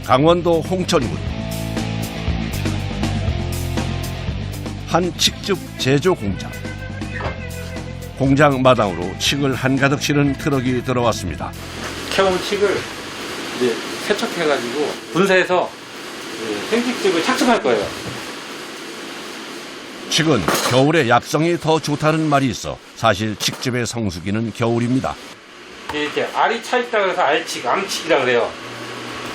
강원도 홍천군 한 칡즙 제조 공장. 공장 마당으로 칡을 한가득 실은 트럭이 들어왔습니다. 캐온 칡을 이제 세척해가지고 분쇄해서 생칡즙을 착즙할 거예요. 칡은 겨울에 약성이 더 좋다는 말이 있어 사실 칡즙의 성수기는 겨울입니다. 이렇게 알이 차 있다고 해서 알칡, 암칡이라 그래요.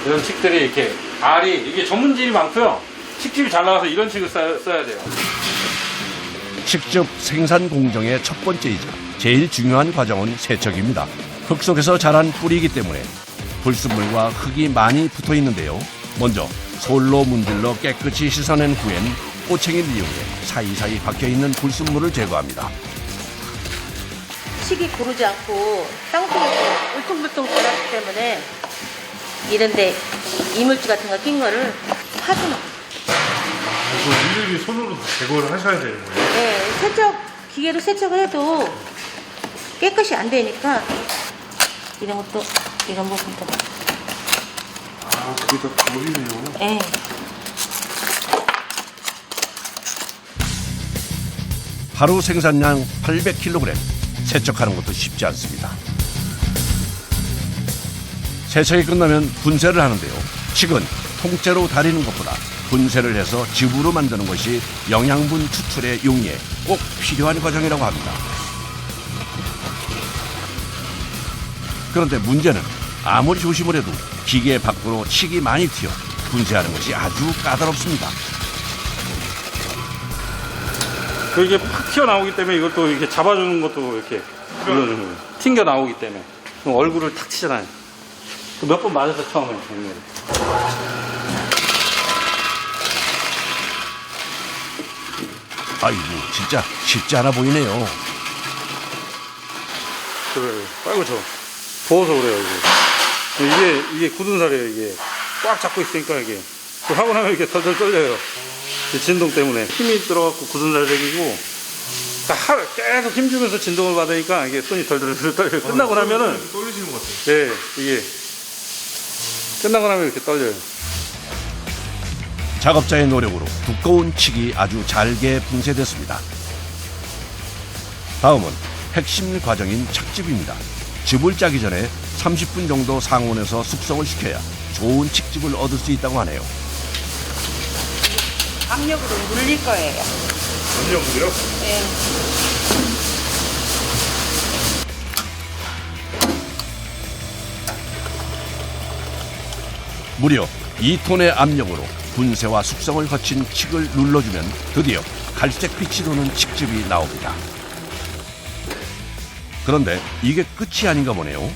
이런 칡들이 이렇게 알이 이게 전문질이 많고요. 칡즙이 잘 나와서 이런 칡을 써야 돼요. 칡즙 생산 공정의 첫 번째이자 제일 중요한 과정은 세척입니다. 흙 속에서 자란 뿌리이기 때문에 불순물과 흙이 많이 붙어 있는데요. 먼저 솔로 문질러 깨끗이 씻어낸 후엔 꼬챙이를 이용해 사이사이 박혀있는 불순물을 제거합니다. 칡이 고르지 않고 땅속에서 울퉁불퉁 자랐기 때문에 이런데 이물질 같은 거 낀 거를 파주는. 일일이 손으로 제거를 하셔야 되는 거예요? 네, 기계로 세척을 해도 깨끗이 안 되니까 이런 것도 이런 부분도. 아, 그게 다 돌이네요. 네. 하루 생산량 800kg. 세척하는 것도 쉽지 않습니다. 세척이 끝나면 분쇄를 하는데요. 칡은 통째로 다리는 것보다 분쇄를 해서 즙으로 만드는 것이 영양분 추출의 용이에 꼭 필요한 과정이라고 합니다. 그런데 문제는 아무리 조심을 해도 기계 밖으로 칡이 많이 튀어 분쇄하는 것이 아주 까다롭습니다. 이게 팍 튀어나오기 때문에 이것도 이렇게 잡아주는 것도 이렇게 눌러주는 거예요. 튕겨 나오기 때문에. 그럼 얼굴을 탁 치잖아요. 몇 번 맞아서 처음에. 아이고 진짜 쉽지 않아 보이네요. 그래, 빨고 저. 더워서 그래요, 이게 굳은 살이에요, 이게. 꽉 잡고 있으니까 이게. 하고 나면 이렇게 덜덜 떨려요. 진동 때문에. 힘이 들어갖고 굳은 살 생기고, 계속 힘주면서 진동을 받으니까 이게 손이 덜덜 떨려요. 끝나고 나면은. 떨리시는 것 같아요. 네, 이게. 끝나고 나면 이렇게 떨려요. 작업자의 노력으로 두꺼운 칡이 아주 잘게 분쇄됐습니다. 다음은 핵심 과정인 착즙입니다. 즙을 짜기 전에 30분 정도 상온에서 숙성을 시켜야 좋은 칡즙을 얻을 수 있다고 하네요. 압력으로 눌릴 거예요. 전력으로요? 네. 무려 2톤의 압력으로 분쇄와 숙성을 거친 칡을 눌러주면 드디어 갈색빛이 도는 칡즙이 나옵니다. 그런데 이게 끝이 아닌가 보네요.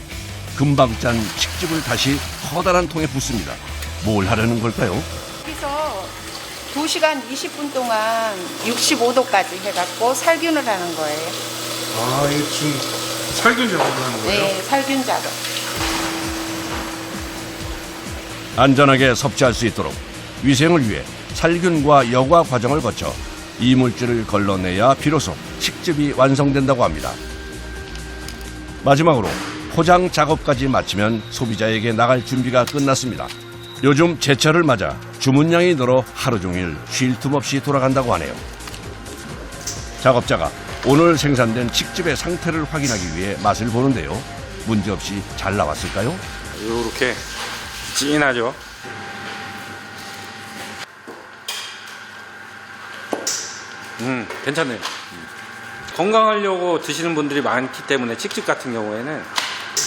금방 짠 칡즙을 다시 커다란 통에 붓습니다. 뭘 하려는 걸까요? 여기서 2시간 20분 동안 65도까지 해갖고 살균을 하는 거예요. 아, 이게 지금 살균 작업을 하는 거예요? 네, 살균 작업. 안전하게 섭취할 수 있도록 위생을 위해 살균과 여과 과정을 거쳐 이물질을 걸러내야 비로소 칡즙이 완성된다고 합니다. 마지막으로 포장 작업까지 마치면 소비자에게 나갈 준비가 끝났습니다. 요즘 제철을 맞아 주문량이 늘어 하루 종일 쉴 틈 없이 돌아간다고 하네요. 작업자가 오늘 생산된 칡즙의 상태를 확인하기 위해 맛을 보는데요. 문제없이 잘 나왔을까요? 요렇게 진하죠. 괜찮네요. 건강하려고 드시는 분들이 많기 때문에 칡즙 같은 경우에는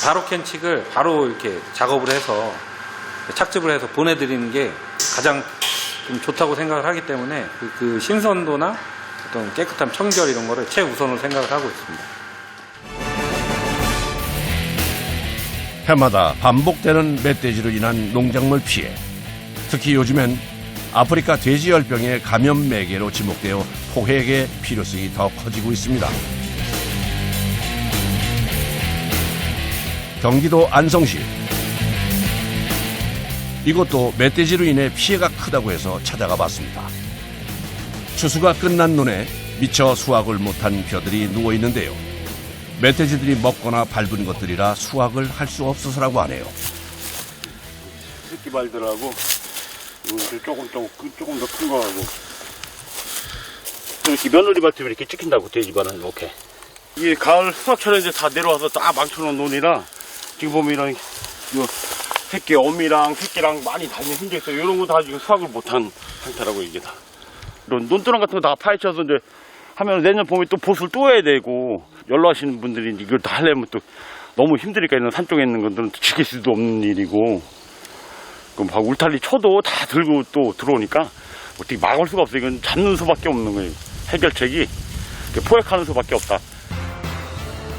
바로 캔 칡을 바로 이렇게 작업을 해서 착즙을 해서 보내드리는 게 가장 좀 좋다고 생각을 하기 때문에 그 신선도나 어떤 깨끗한 청결 이런 거를 최우선으로 생각을 하고 있습니다. 해마다 반복되는 멧돼지로 인한 농작물 피해. 특히 요즘엔 아프리카 돼지열병의 감염 매개로 지목되어 포획의 필요성이 더 커지고 있습니다. 경기도 안성시. 이것도 멧돼지로 인해 피해가 크다고 해서 찾아가 봤습니다. 추수가 끝난 논에 미처 수확을 못한 벼들이 누워 있는데요. 멧돼지들이 먹거나 밟은 것들이라 수확을 할 수 없어서라고 하네요. 새끼 발들하고 이거 조금 더 큰 거하고 이렇게 며느리 발톱이 이렇게 찍힌다고 돼지발은 이렇게. 이게 가을 수확철에 이제 다 내려와서 딱 망쳐놓은 논이라 지금 보면 이런 요 새끼 어미랑 새끼랑 많이 다니는 흔적 있어요. 이런 거 다 지금 수확을 못한 상태라고 이게 다. 이런 논두렁 같은 거 다 파헤쳐서 이제 하면 내년 봄에 또 보수를 또 해야 되고 연로하시는 분들이 이걸 다 하려면 또 너무 힘드니까 이런 산 쪽에 있는 것들은 지킬 수도 없는 일이고 그럼 막 울타리 쳐도 다 들고 또 들어오니까 어떻게 막을 수가 없어요. 이건 잡는 수밖에 없는 거예요. 해결책이 포획하는 수밖에 없다.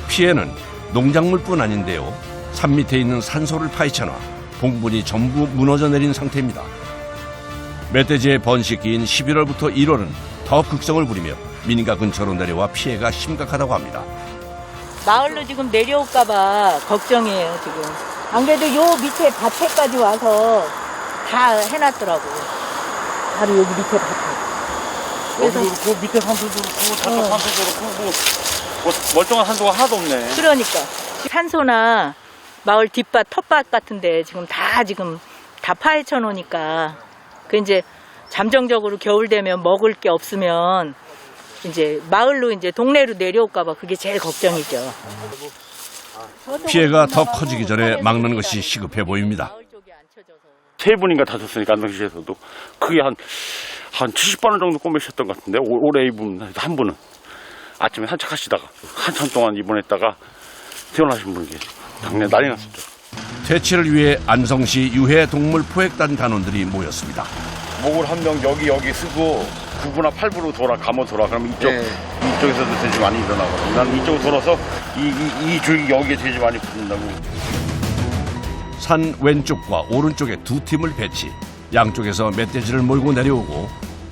피해는 농작물뿐 아닌데요. 산 밑에 있는 산소를 파헤쳐놔 봉분이 전부 무너져 내린 상태입니다. 멧돼지의 번식기인 11월부터 1월은 더 극성을 부리며 민가 근처로 내려와 피해가 심각하다고 합니다. 마을로 지금 내려올까봐 걱정이에요, 지금. 안 그래도 요 밑에 밭에까지 와서 다 해놨더라고. 바로 여기 밑에 밭에. 그래서 그렇고 밑에 산소도 그렇고 저쪽 산소도 그렇고 뭐 멀쩡한 산소가 하나도 없네. 그러니까 산소나 마을 뒷밭, 텃밭 같은데 지금 다 파헤쳐 놓으니까 그 이제 잠정적으로 겨울 되면 먹을 게 없으면 이제 마을로 이제 동네로 내려올까봐 그게 제일 걱정이죠. 피해가 더 커지기 전에 막는 것이 시급해 보입니다. 세 분인가 다쳤으니까 안성시에서도 크게 한 70번 정도 꼬매셨던 것 같은데 올해 이분 한 분은 아침에 산책하시다가 한참 동안 입원했다가 퇴원하신 분이 계세요. 당연히 난리 났었죠. 퇴치를 위해 안성시 유해동물 포획단 단원들이 모였습니다. 목을 한 명 여기 쓰고 9부나 8부로 감아 돌아. 그러면 이쪽에서도 돼지 많이 일어나거든. 난 이쪽으로 돌아서 이 줄기 여기에 돼지 많이 붙는다고. 산 왼쪽과 오른쪽에 두 팀을 배치. 양쪽에서 멧돼지를 몰고 내려오고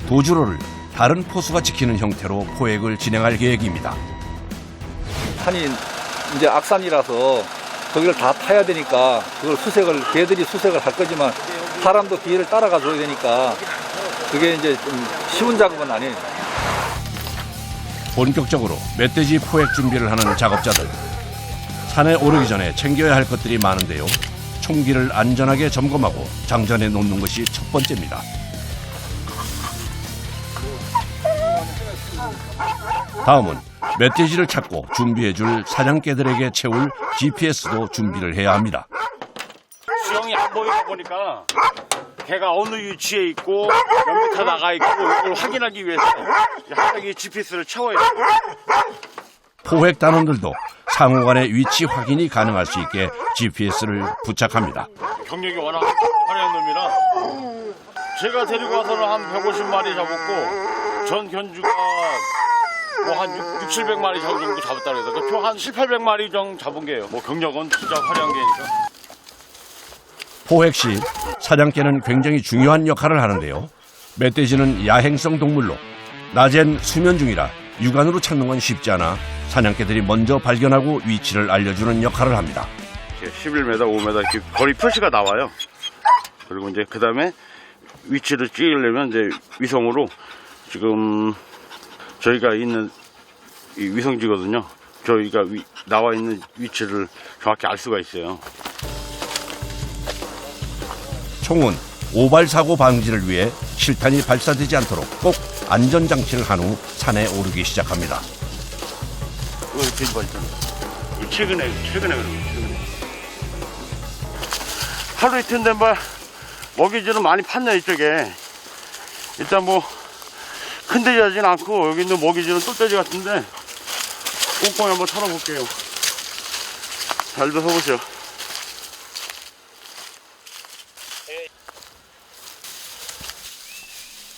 도주로를 다른 포수가 지키는 형태로 포획을 진행할 계획입니다. 산이 이제 악산이라서 거기를 다 타야 되니까 그걸 개들이 수색을 할 거지만 사람도 뒤를 따라가 줘야 되니까 그게 이제 좀 쉬운 작업은 아니에요. 본격적으로 멧돼지 포획 준비를 하는 작업자들. 산에 오르기 전에 챙겨야 할 것들이 많은데요. 총기를 안전하게 점검하고 장전해 놓는 것이 첫 번째입니다. 다음은 멧돼지를 찾고 준비해줄 사냥개들에게 채울 GPS도 준비를 해야 합니다. 수영이 안 보이다 보니까 개가 어느 위치에 있고 몇 미터 나가 있고 이걸 확인하기 위해서 항상 이 GPS를 채워야 돼요. 포획 단원들도 상호 간의 위치 확인이 가능할 수 있게 GPS를 부착합니다. 경력이 워낙 화려한 놈이라 제가 데리고 와서는 한 150마리 잡았고 전 견주가 뭐 한 6, 700마리 정도 잡았다 그래서 그 표 한 7, 800마리 정도 잡은 게요. 뭐 경력은 진짜 화려한 게니까. 포획 시 사냥개는 굉장히 중요한 역할을 하는데요. 멧돼지는 야행성 동물로 낮엔 수면 중이라 육안으로 찾는 건 쉽지 않아 사냥개들이 먼저 발견하고 위치를 알려주는 역할을 합니다. 11m, 5m 이렇게 거리 표시가 나와요. 그리고 이제 그 다음에 위치를 찍으려면 이제 위성으로 지금 저희가 있는 이 위성지거든요. 저희가 나와 있는 위치를 정확히 알 수가 있어요. 총은 오발 사고 방지를 위해 실탄이 발사되지 않도록 꼭 안전장치를 한 후 산에 오르기 시작합니다. 이거 돼지발 있잖아. 최근에 그런 거 최근에. 하루 이틀 된 말 먹이질은 많이 팠네 이쪽에. 일단 뭐 큰 돼지 하진 않고 여기 있는 먹이질은 똘돼지 같은데 꼼꼼히 한번 털어볼게요. 잘도 서보시오.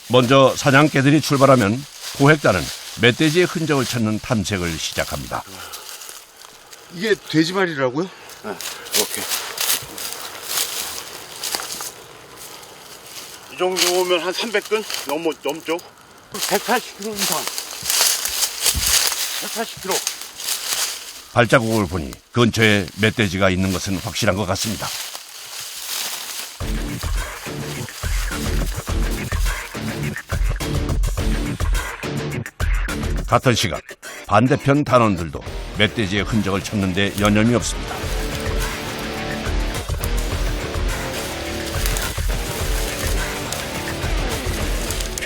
먼저 사냥개들이 출발하면 포획단은 멧돼지의 흔적을 찾는 탐색을 시작합니다. 이게 돼지발이라고요? 네, 이렇게. 이 정도면 한 300근 넘죠? 180kg 이상. 180kg. 발자국을 보니 근처에 멧돼지가 있는 것은 확실한 것 같습니다. 같은 시각 반대편 단원들도 멧돼지의 흔적을 찾는 데 여념이 없습니다.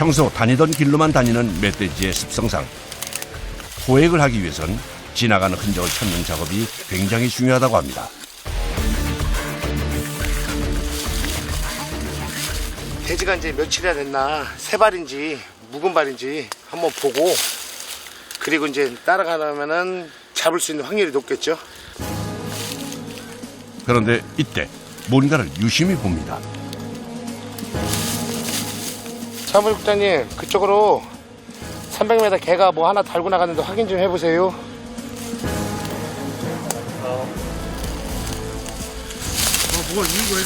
평소 다니던 길로만 다니는 멧돼지의 습성상 포획을 하기 위해선 지나가는 흔적을 찾는 작업이 굉장히 중요하다고 합니다. 돼지가 이제 며칠이나 됐나, 새 발인지 묵은 발인지 한번 보고, 그리고 이제 따라가려면은 잡을 수 있는 확률이 높겠죠. 그런데 이때 뭔가를 유심히 봅니다. 사무국장님, 그쪽으로 300m 개가 뭐 하나 달고 나갔는데 확인 좀 해보세요. 뭐가 있는 거예요?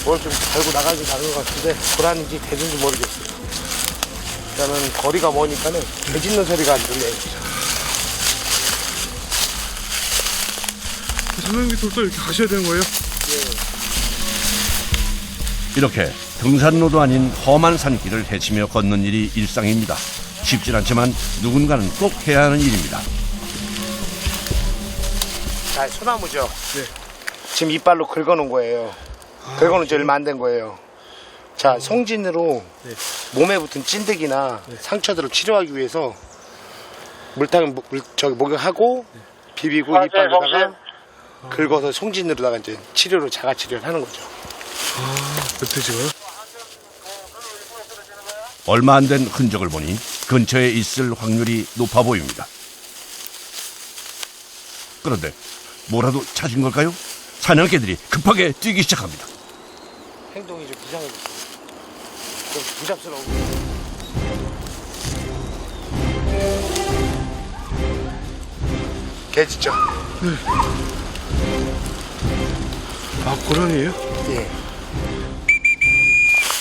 뭘 좀 달고 나가긴 나간 것 같은데 고라니인지 돼지인지 모르겠어요. 일단은 거리가 머니까는 개 짖는 소리가 안 들려요. 선생님 밑으로 이렇게 가셔야 되는 거예요? 이렇게 등산로도 아닌 험한 산길을 헤치며 걷는 일이 일상입니다. 쉽진 않지만 누군가는 꼭 해야 하는 일입니다. 자, 소나무죠? 네. 지금 이빨로 긁어놓은 거예요. 긁어놓은 지 얼마 안 된 거예요. 자, 송진으로 몸에 붙은 찐득이나 상처들을 치료하기 위해서 목욕하고 비비고 이빨에다가 긁어서 송진으로다가 이제 치료로 자가 치료를 하는 거죠. 멧돼지가요? 얼마 안 된 흔적을 보니 근처에 있을 확률이 높아 보입니다. 그런데 뭐라도 찾은 걸까요? 사냥개들이 급하게 뛰기 시작합니다. 행동이 좀 이상해졌어요. 좀 부잡스러워. 개 짖죠? 아, 고라니예요? 예.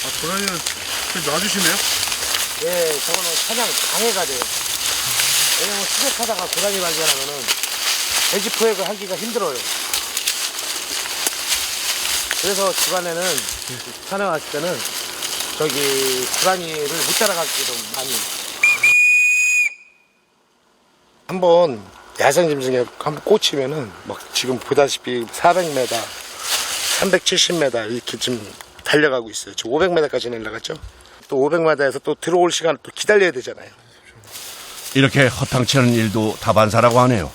아, 고라니는 그냥 놔주시네요? 예, 저거는 사냥 방해가 돼요. 왜냐면 수색하다가 고라니 발견하면은 돼지 포획을 하기가 힘들어요. 그래서 집안에는 사냥 왔을 때는 저기 고라니를 못 따라가기도 많이. 한번 야생 짐승에 한번 꽂히면은 막 지금 보다시피 400m, 370m 이렇게 좀 달려가고 있어요. 지금 500m까지 내려갔죠. 또 500m에서 또 들어올 시간을 또 기다려야 되잖아요. 이렇게 허탕치 않은 일도 다반사라고 하네요.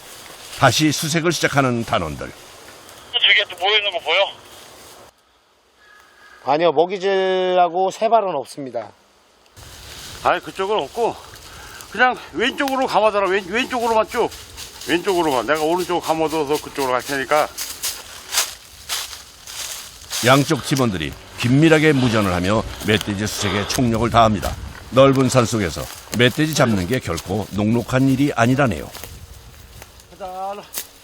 다시 수색을 시작하는 단원들. 저기 또 모여있는 거 보여? 아니요, 먹이질하고 새발은 없습니다. 아니, 그쪽은 없고 그냥 왼쪽으로 감아더라. 왼쪽으로만 쭉. 왼쪽으로만. 내가 오른쪽으로 감아둬서 그쪽으로 갈 테니까. 양쪽 팀원들이 긴밀하게 무전을 하며 멧돼지 수색에 총력을 다합니다. 넓은 산속에서 멧돼지 잡는 게 결코 녹록한 일이 아니라네요.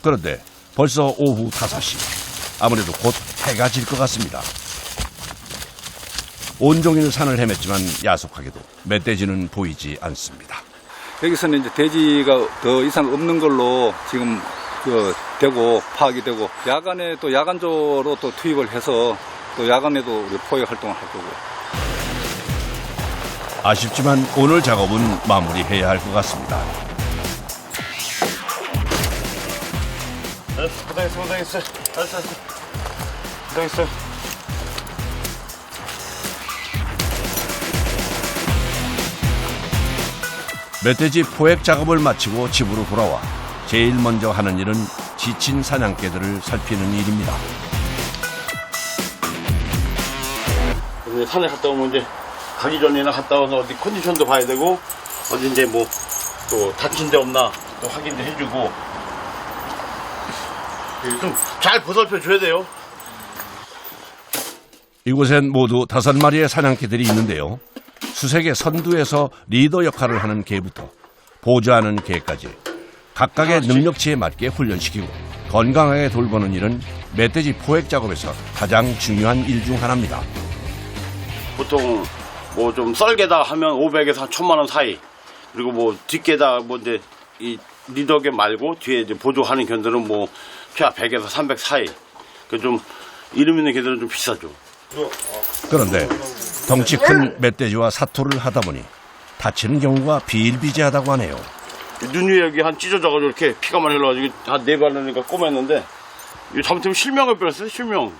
그런데 벌써 오후 5시. 아무래도 곧 해가 질 것 같습니다. 온종일 산을 헤맸지만 야속하게도 멧돼지는 보이지 않습니다. 여기서는 이제 돼지가 더 이상 없는 걸로 지금 되고 파악이 되고 야간에 또 야간조로 또 투입을 해서 또 야간에도 우리 포획 활동을 할 거고. 아쉽지만 오늘 작업은 마무리해야 할 것 같습니다. 고생했어. 고생했어. 멧돼지 포획 작업을 마치고 집으로 돌아와 제일 먼저 하는 일은 지친 사냥개들을 살피는 일입니다. 근데 산에 갔다 오면 이제 가기 전에는 갔다 와서 어디 컨디션도 봐야 되고 어디 이제 뭐 또 다친 데 없나 또 확인도 해주고 좀 잘 보살펴 줘야 돼요. 이곳엔 모두 5마리의 사냥개들이 있는데요. 수색의 선두에서 리더 역할을 하는 개부터 보조하는 개까지 각각의 능력치에 맞게 훈련시키고 건강하게 돌보는 일은 멧돼지 포획 작업에서 가장 중요한 일 중 하나입니다. 보통 뭐 좀 썰개다 하면 500에서 한 1000만 원 사이. 그리고 뭐 뒷개다 뭐 이제 이 리더개 말고 뒤에 이제 보조하는 견들은 뭐 최하 100에서 300 사이. 그 좀 이름 있는 개들은 좀 비싸죠. 그런데 덩치 큰 멧돼지와 사토를 하다 보니 다치는 경우가 비일비재하다고 하네요. 눈 위에 여기 한 찢어져가지고 이렇게 피가 많이 흘러가지고 한 4발 넣으니까 꼬맸는데 이거 잘못하면 실명을 빼었어요. 실명.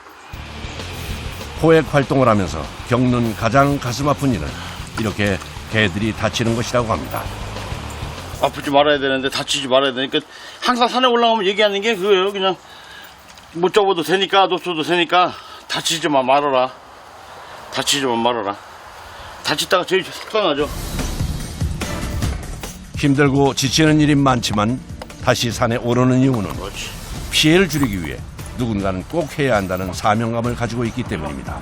포획 활동을 하면서 겪는 가장 가슴 아픈 일은 이렇게 개들이 다치는 것이라고 합니다. 아프지 말아야 되는데 다치지 말아야 되니까 항상 산에 올라가면 얘기하는 게 그거예요. 그냥 못 접어도 되니까 놓쳐도 되니까 다치지만 말아라. 다치지만 말아라. 다치다가 제일 속상하죠. 힘들고 지치는 일이 많지만 다시 산에 오르는 이유는 그렇지. 피해를 줄이기 위해 누군가는 꼭 해야 한다는 사명감을 가지고 있기 때문입니다.